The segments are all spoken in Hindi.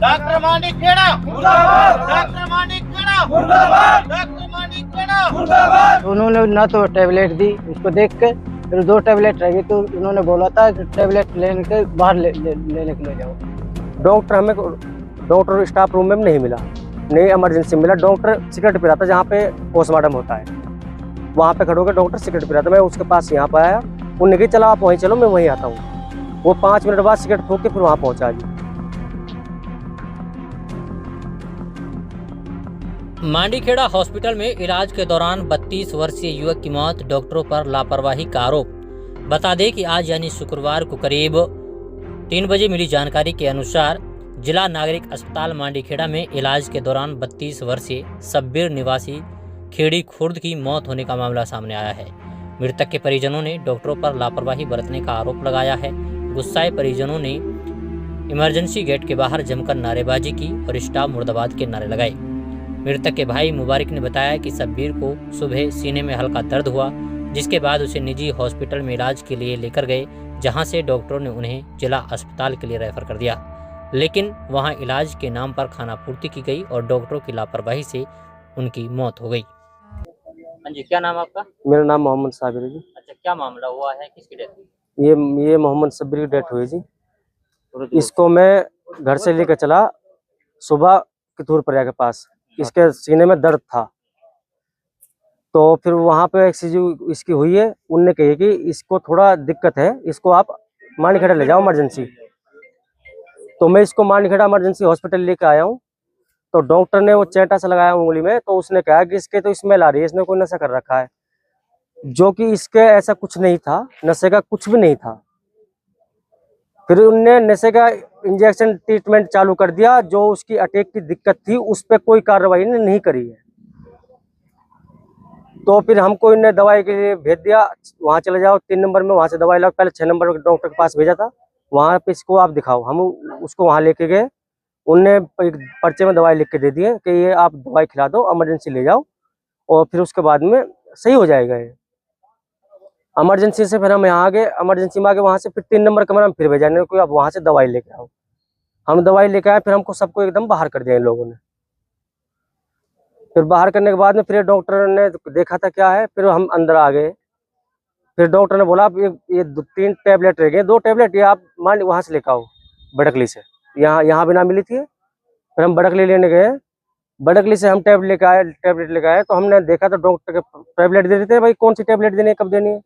डॉक्टर माणिकखेड़ा मुर्दाबाद, डॉक्टर माणिकखेड़ा मुर्दाबाद, डॉक्टर माणिकखेड़ा मुर्दाबाद। उन्होंने ना तो टैबलेट दी, उसको देख के फिर 2 टैबलेट रह गई तो उन्होंने बोला था कि टैबलेट लेने के बाहर लेने के लिए जाओ। डॉक्टर स्टाफ रूम में नहीं मिला, नहीं इमरजेंसी मिला। डॉक्टर सिगरेट पी रहा था जहाँ पे पोस्टमार्टम होता है, वहाँ पे खड़े होकर डॉक्टर सिगरेट पी रहा था। मैं उसके पास यहाँ पे आया, उन्होंने कहा चलो आप वहीं चलो, मैं वहीं आता हूँ। वो 5 मिनट बाद सिगरेट फूंक के फिर वहाँ पहुँचा जी। मांडीखेड़ा हॉस्पिटल में इलाज के दौरान 32 वर्षीय युवक की मौत, डॉक्टरों पर लापरवाही का आरोप। बता दें कि आज यानी शुक्रवार को करीब 3 बजे मिली जानकारी के अनुसार जिला नागरिक अस्पताल मांडीखेड़ा में इलाज के दौरान 32 वर्षीय सब्बीर निवासी खेड़ी खुर्द की मौत होने का मामला सामने आया है। मृतक के परिजनों ने डॉक्टरों पर लापरवाही बरतने का आरोप लगाया है। गुस्साए परिजनों ने इमरजेंसी गेट के बाहर जमकर नारेबाजी की और स्टाफ मुर्दाबाद के नारे लगाए। मृतक के भाई मुबारक ने बताया कि सब्बीर को सुबह सीने में हल्का दर्द हुआ, जिसके बाद उसे निजी हॉस्पिटल में इलाज के लिए लेकर गए, जहां से डॉक्टरों ने उन्हें जिला अस्पताल के लिए रेफर कर दिया, लेकिन वहां इलाज के नाम पर खाना पूर्ति की गई और डॉक्टरों की लापरवाही से उनकी मौत हो गई। हाँ जी, क्या नाम आपका? मेरा नाम मोहम्मद साबिर है जी। अच्छा, क्या मामला हुआ है, किसकी डेथ हुई? ये मोहम्मद सब्बीर की डेथ हुई जी। इसको मैं घर से लेकर चला सुबह कितूर परिया के पास, इसके सीने में दर्द था, तो फिर वहाँ पे एक्सीजन इसकी हुई है। उनने कही कि इसको थोड़ा दिक्कत है, इसको आप मांडीखेड़ा ले जाओ इमरजेंसी। तो मैं इसको मांडीखेड़ा इमरजेंसी हॉस्पिटल लेके आया हूँ। तो डॉक्टर ने वो चेंटा सा लगाया उंगली में, तो उसने कहा कि इसके तो स्मेल आ रही है, इसने कोई नशा कर रखा है, जो कि इसके ऐसा कुछ नहीं था, नशे का कुछ भी नहीं था। फिर उनने नशे का इंजेक्शन ट्रीटमेंट चालू कर दिया। जो उसकी अटैक की दिक्कत थी उस पर कोई कार्रवाई नहीं करी है। तो फिर हमको इनने दवाई के लिए भेज दिया, वहाँ चले जाओ 3 नंबर में, वहाँ से दवाई लाओ। पहले 6 नंबर के डॉक्टर के पास भेजा था, वहाँ पे इसको आप दिखाओ। हम उसको वहाँ लेके गए, उनने एक पर्चे में दवाई लिख के दे दी है कि ये आप दवाई खिला दो, इमरजेंसी ले जाओ और फिर उसके बाद में सही हो जाएगा ये। इमरजेंसी से फिर हम यहाँ आ गए, इमरजेंसी में आ गए, वहाँ से फिर 3 नंबर कमरा में फिर भेजा कोई, आप वहाँ से दवाई लेके आओ। हम दवाई लेके आए, फिर हमको सबको एकदम बाहर कर दिया इन लोगों ने। फिर बाहर करने के बाद में फिर डॉक्टर ने देखा था क्या है, फिर हम अंदर आ गए। फिर डॉक्टर ने बोला आप ये 3 टैबलेट रह गए, 2 टैबलेट ये आप मान वहाँ से लेकर आओ बड़कली से। यहाँ भी ना मिली थी, फिर हम बड़कली लेने गए। बड़कली से हम टैबलेट लेके आए तो हमने देखा तो डॉक्टर के टैबलेट दे देते हैं, भाई कौन सी टैबलेट देनी है, कब देनी है।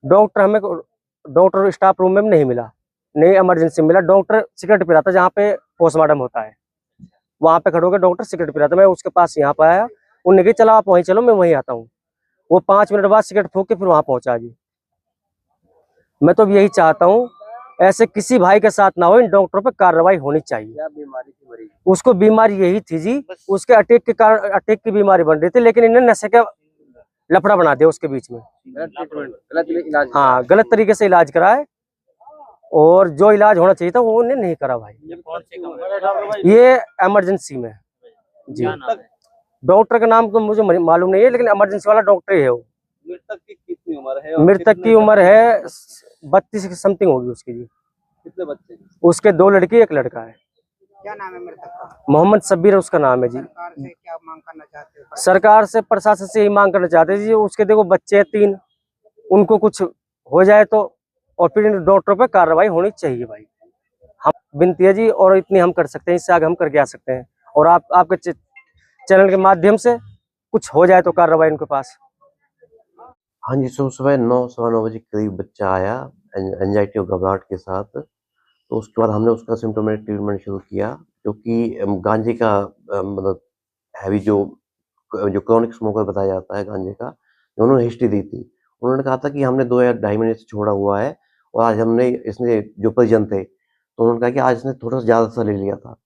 डॉक्टर स्टाफ रूम में नहीं मिला, नहीं इमरजेंसी मिला। डॉक्टर सिगरेट पी रहा था जहाँ पे पोस्टमार्टम होता है, वहाँ पे खड़े होकर डॉक्टर सिगरेट पी रहा था। मैं उसके पास यहाँ पे आया, उन्होंने कहा चलो आप वहीं चलो, मैं वहीं आता हूँ। वो 5 मिनट बाद सिगरेट फूंक के फिर वहाँ पहुँचा जी। मैं तो यही चाहता हूँ ऐसे किसी भाई के साथ ना हो, इन डॉक्टरों पे कार्रवाई होनी चाहिए। क्या बीमारी थी मरीज? उसको बीमारी यही थी जी, उसके अटैक के कारण अटैक की बीमारी बन रही थी, लेकिन इन्हें नशे का लफड़ा बना दिया उसके बीच में। हाँ, गलत तरीके से इलाज कराए और जो इलाज होना चाहिए था वो उन्हें नहीं करा भाई। ये इमरजेंसी में जी। डॉक्टर का नाम तो मुझे मालूम नहीं है, लेकिन इमरजेंसी वाला डॉक्टर ही है वो। मृतक की कितनी उम्र है? मृतक की उम्र है 32 की समथिंग होगी उसकी जी। कितने बच्चे? उसके 2 लड़की 1 लड़का है। क्या नाम है मृतक का? मोहम्मद सब्बीर उसका नाम है जी। सरकार से क्या मांग करना चाहते हो? सरकार से, प्रशासन से यही मांग करना चाहते हैं जी, उसके देखो बच्चे हैं 3, उनको कुछ हो जाए तो, और फिर इन डॉक्टरों पे कार्रवाई होनी चाहिए भाई। हम विनती है जी, और इतनी हम कर सकते हैं, इससे आगे हम करके आ सकते हैं। और आपके चैनल के माध्यम से कुछ हो जाए तो कार्रवाई उनके पास। हाँ जी, सुबह 9 सवा 9 बजे करीब बच्चा आया एंजाइटी और घबराहट के साथ। तो उसके बाद हमने उसका सिम्टोमेटिक ट्रीटमेंट शुरू किया, जो कि गांजे का मतलब हैवी जो क्रॉनिक स्मोकर बताया जाता है गांजे का, उन्होंने हिस्ट्री दी थी। उन्होंने कहा था कि हमने 2 या ढाई महीने से छोड़ा हुआ है, और आज हमने इसने जो परिजन थे तो उन्होंने कहा कि आज इसने थोड़ा सा ज़्यादा सा ले लिया था।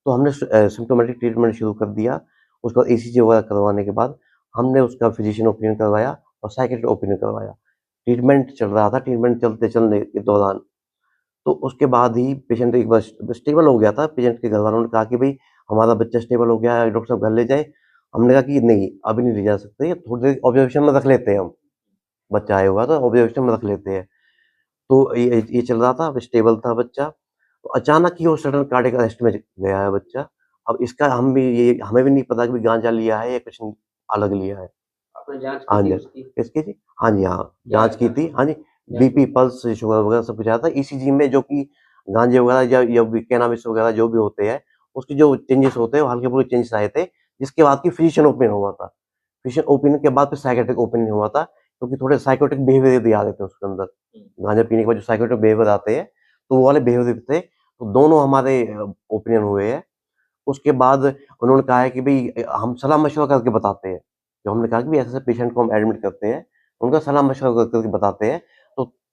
तो हमने सिम्टोमेटिक ट्रीटमेंट शुरू कर दिया। उसके बाद ECG वगैरह करवाने के बाद हमने उसका फिजिशियन ओपिनियन करवाया और साइकियाट्रिस्ट ओपिनियन करवाया। ट्रीटमेंट चल रहा था, ट्रीटमेंट चलने के दौरान तो उसके बाद ही पेशेंट एक बार स्टेबल हो गया था। पेशेंट के घर वालों ने कहा कि भाई हमारा बच्चा स्टेबल हो गया है, डॉक्टर साहब घर ले जाए। हमने कहा कि नहीं, अभी नहीं ले जा सकते, थोड़ी देर ऑब्जर्वेशन में रख लेते हैं, हम बच्चा आया हुआ तो ऑब्जर्वेशन में रख लेते हैं। तो ये चल रहा था, स्टेबल था बच्चा। तो अचानक ही वो सडन कार्डियक अरेस्ट में गया है बच्चा। अब इसका हमें भी नहीं पता कि गांजा लिया है या कुछ अलग लिया है। आपने जांच हाँ की जी, थी उसकी? किसकी जी? हाँ जी, हाँ, जाँच की थी। हाँ जी, बीपी, पल्स, शुगर वगैरह सब कुछ आया था। ईसीजी में जो कि गांजे वगैरह या कैनाबिस वगैरह जो भी होते हैं, उसके जो चेंजेस होते हैं, वो हल्के-फुल्के चेंजेस आए थे, जिसके बाद की फिजिशियन ओपिनियन हुआ था। फिजिशियन ओपिनियन के बाद फिर साइकियाट्रिक ओपिनियन हुआ था, क्योंकि थोड़े साइकोटिक बिहेवियर भी आ रहे थे उसके अंदर। गांजा पीने के बाद जो साइकोटिक बिहेवियर आते हैं, तो वो वाले बिहेवियर थे। तो दोनों हमारे ओपिनियन हुए हैं। उसके बाद उन्होंने कहा है कि भई हम सलाह-मशवरा करके बताते हैं। जो हमने कहा कि भई ऐसे-ऐसे पेशेंट को हम एडमिट करते हैं, उनका सलाह-मशवरा करके बताते हैं,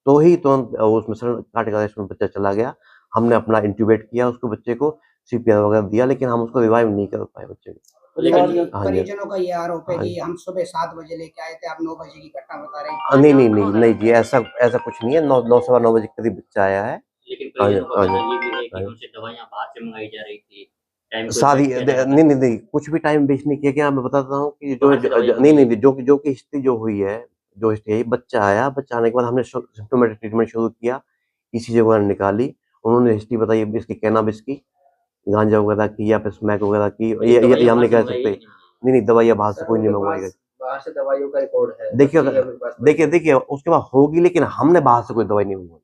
तो ही तुरंत उसमें सडन कार्डियक अरेस्ट में बच्चा चला गया। हमने अपना इंट्यूबेट किया उसको बच्चे को, सीपीआर वगैरह दिया, लेकिन हम उसको रिवाइव नहीं कर पाए बच्चे को। लेकिन हाँ जी। परिजनों का ये आरोप है हाँ कि जी। हम सुबह 7 बजे लेके आए थे, आप 9 बजे की घटना बता रहे हैं। नहीं, नहीं, नहीं, नहीं जी, ऐसा कुछ नहीं है। 9 सवा 9 बजे के करीब बच्चा आया है। लेकिन हाँ जी, परिजनों का हाँ कहना जी, ये भी है कि हाँ जी। उनसे दवाइयाँ बाहर से मंगाई जा रही थी। टाइम को सारी वेस्ट किया जा रहा था। नहीं, नहीं, नहीं, कुछ भी टाइम वेस्ट नहीं किया गया। मैं बताता हूँ कि जो बाहर से ज दवाई ज नहीं, मंगाई नहीं, जो कि हिस्ट्री जो हुई है, जो हिस्ट्री है, बच्चा आया, बच्चा आने के बाद हमने सिम्प्टोमेटिक ट्रीटमेंट शुरू किया, ईसीजी वगैरह निकाली, उन्होंने हिस्ट्री बताई इसकी कैनाबिस की, गांजा वगैरह की या फिर स्मैक वगैरह की, लेकिन ये दवाइयाँ हम बाहर नहीं से कह मंगाई सकते। है कि नहीं? नहीं, नहीं, दवाइयाँ बाहर से कोई नहीं मंगवाई गई। बाहर से दवाइयों का रिकॉर्ड है। देखिए पर्ची है अगर आपके पास? देखिए, उसके बाद होगी, लेकिन हमने बाहर से कोई दवाई नहीं मंगवाई।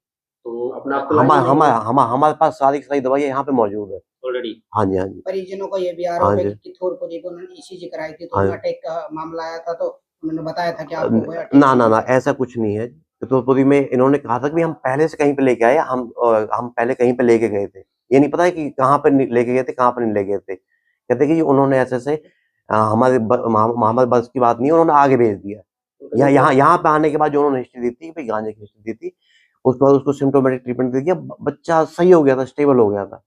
तो अपना आप तो लाई नहीं है। हमारे पास सारी की सारी दवाइयाँ यहाँ पे मौजूद है। ऑलरेडी हाँ जी, हाँ जी। परिजनों का ये भी हाँ आरोप है जी। कि किथोरपुरी को उन्होंने ईसीजी कराई थी, तो हाँ उनमें जी। अटैक का मामला आया था, तो उन्होंने बताया था कि आपको कोई अटैक ना, ना, ना, नहीं है। ऐसा कुछ नहीं है। पितौपुरी में इन्होंने कहा था कि हम पहले से कहीं पे लेके आए, हम पहले कहीं पे लेके गए थे। ये नहीं पता है कि कहाँ पे लेके गए थे, कहाँ पर नहीं ले गए थे। कहते कि उन्होंने ऐसे-ऐसे हमारे बस की बात नहीं है, उन्होंने आगे भेज दिया। यहाँ पे आने के बाद जो उन्होंने हिस्ट्री दी थी, भई गांजे की हिस्ट्री दी थी, उसके बाद उसको सिम्प्टोमेटिक ट्रीटमेंट दे दिया, बच्चा सही हो गया था, स्टेबल हो गया था।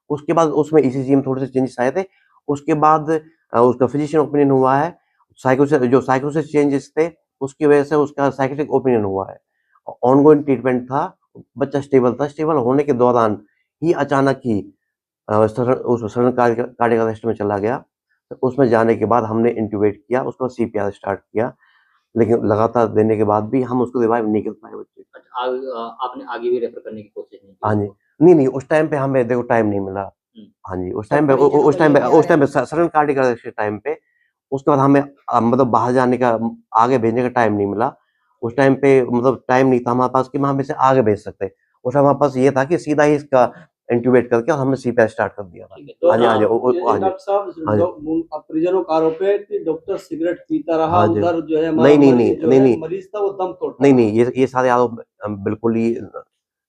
उसके बाद उसमें ईसीजी में थोड़े से चेंजेस आए थे। उसके बाद उसका फिजिशियन ओपिनियन हुआ है। साइको से चेंजेस थे, उसकी वजह से उसका साइकियाट्रिक ओपिनियन हुआ है। ऑनगोइंग ट्रीटमेंट था, बच्चा स्टेबल था। स्टेबल होने के दौरान ही अचानक ही सडन कार्डियक अरेस्ट में चला गया। तो उसमें जाने के बाद हमने इंट्यूबेट किया, उसके बाद सीपीआर स्टार्ट किया, लेकिन लगातार देने के बाद भी हम उसको रिवाइव नहीं कर पाए बच्चे को। अच्छा, आपने आगे भी रेफर करने की कोशिश नहीं की हाँ जी। उसको? नहीं, उस टाइम पे हमें देखो टाइम नहीं मिला। हुँ। हाँ जी, सर, परिजनों का ये भी उस टाइम आरोप पे सडन कार्डियक अरेस्ट के टाइम पे उसके बाद हमें मतलब बाहर जाने का आगे भेजने का टाइम नहीं मिला। उस टाइम पे मतलब टाइम नहीं था हमारे पास कि हम इसे आगे भेज सकते। उस टाइम हमारे पास ये था कि सीधा ही इसका इंट्यूबेट करके और हमने सीपीआर स्टार्ट कर दिया था। ठीक है, तो हाँ जी, हाँ जी, ये हाँ जी, डॉक्टर साहब हाँ जी, परिजनों का आरोप है कि डॉक्टर सिगरेट पीता रहा, हाँ जी। उधर जो है हमारा नहीं, नहीं, मरीज जो नहीं, है नहीं, मरीज था वो दम तोड़ता नहीं, रहा। नहीं, ये सारे आरोप बिल्कुल ही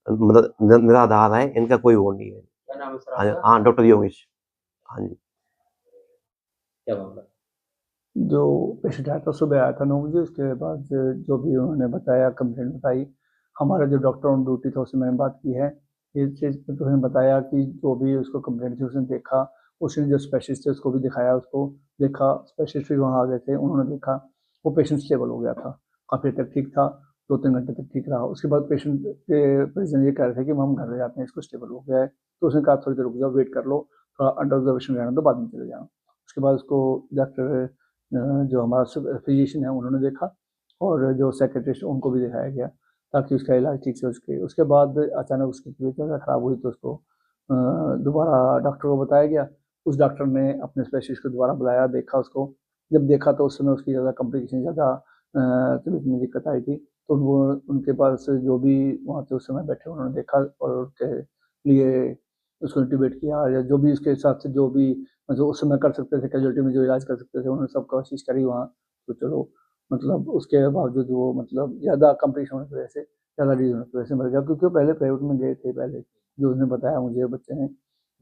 मतलब निराधार है, इनका कोई वो नहीं है। क्या नाम है सर हाँ जी, आपका? हाँ, डॉक्टर योगेश। हाँ जी। क्या मामला? जो पेशेंट आया था सुबह आया था 9 बजे। उसके बाद जो भी उन्होंने बताया, कंप्लेंट बताई, हमारा जो डॉक्टर ऑन ड्यूटी था उससे मैंने बात की है। इस चीज़ पे तो उसने बताया कि जो भी उसको कंप्लेंट थी उसने देखा, उसने जो स्पेशलिस्ट थे उसको भी दिखाया, उसको देखा, स्पेशलिस्ट भी वहाँ आ गए थे, उन्होंने देखा, वो पेशेंट स्टेबल हो गया था, काफ़ी हद तक ठीक था, 2-3 घंटे तक ठीक रहा। उसके बाद पेशेंट के परिजन ये कह रहे थे कि हम घर ले जाते हैं, इसको स्टेबल हो गया है। तो उसने कहा थोड़ी देर रुक जाओ, वेट कर लो, थोड़ा अंडर ऑब्जर्वेशन रहना तो बाद में चले जाना। उसके बाद उसको डॉक्टर जो हमारा फिजिशियन है उन्होंने देखा, और जो सेक्रेटरिस्ट उनको भी दिखाया गया, ताकि उसका इलाज ठीक से हो सके। उसके बाद अचानक उसकी तबीयत ज़्यादा ख़राब हुई, तो उसको दोबारा डॉक्टर को बताया गया। उस डॉक्टर ने अपने स्पेशलिस्ट को दोबारा बुलाया, देखा उसको। जब देखा तो उस समय उसकी ज़्यादा कॉम्प्लिकेशन, ज़्यादा तबीयत में दिक्कत आई थी। तो वो उनके पास जो भी वहाँ पे उस समय बैठे उन्होंने देखा, और उनके लिए उसको इंट्यूबेट किया, या जो भी उसके हिसाब से जो भी जो उस समय कर सकते थे, कैजुअल्टी में जो इलाज कर सकते थे, उन्होंने सब कोशिश करी वहाँ। तो चलो, मतलब उसके बावजूद वो मतलब ज़्यादा कॉम्प्लिकेशन होने की वजह से, ज़्यादा डिज़ होने की वजह से मर गया, क्योंकि वो पहले प्राइवेट में गए थे पहले, जो उसने बताया मुझे बच्चे ने,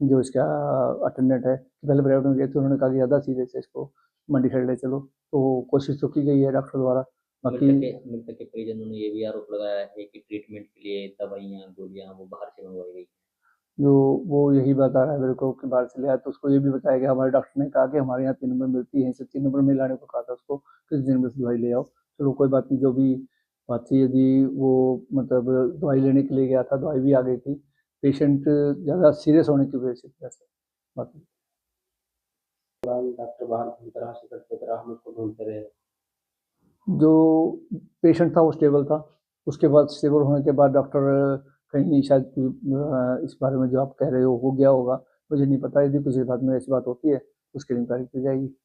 जो इसका अटेंडेंट है, पहले प्राइवेट में गए थे, उन्होंने कहा कि ज़्यादा सीरियस है, इसको मंडी साइड ले चलो। तो कोशिश तो की गई है डॉक्टर द्वारा, बाकी मृतक के परिजनों ने ये भी आरोप लगाया है कि ट्रीटमेंट के लिए दवाइयाँ, गोलियाँ वो बाहर से मंगवाई गई। जो वो यही बता रहा है मेरे को कि बाहर से ले आया। तो उसको ये भी बताया गया, हमारे डॉक्टर ने कहा कि हमारे यहाँ 3 नंबर मिलती है, इसे 3 नंबर में लाने को कहा था उसको, किस दिन में दवाई ले आओ। चलो कोई बात नहीं, जो भी बात थी, यदि वो मतलब दवाई लेने के लिए गया था, दवाई भी आ गई थी, पेशेंट ज़्यादा सीरियस होने की वजह से बात। डॉक्टर बाहर घूमते रहा, सिगरेट पीता रहा, हम उसको ढूंढते रहे। जो पेशेंट था वो स्टेबल था। उसके बाद स्टेबल होने के बाद डॉक्टर कहीं शायद इस बारे में जो आप कह रहे हो गया होगा, मुझे नहीं पता। यदि किसी बात में ऐसी बात होती है उसकी इंक्वायरी की जाएगी।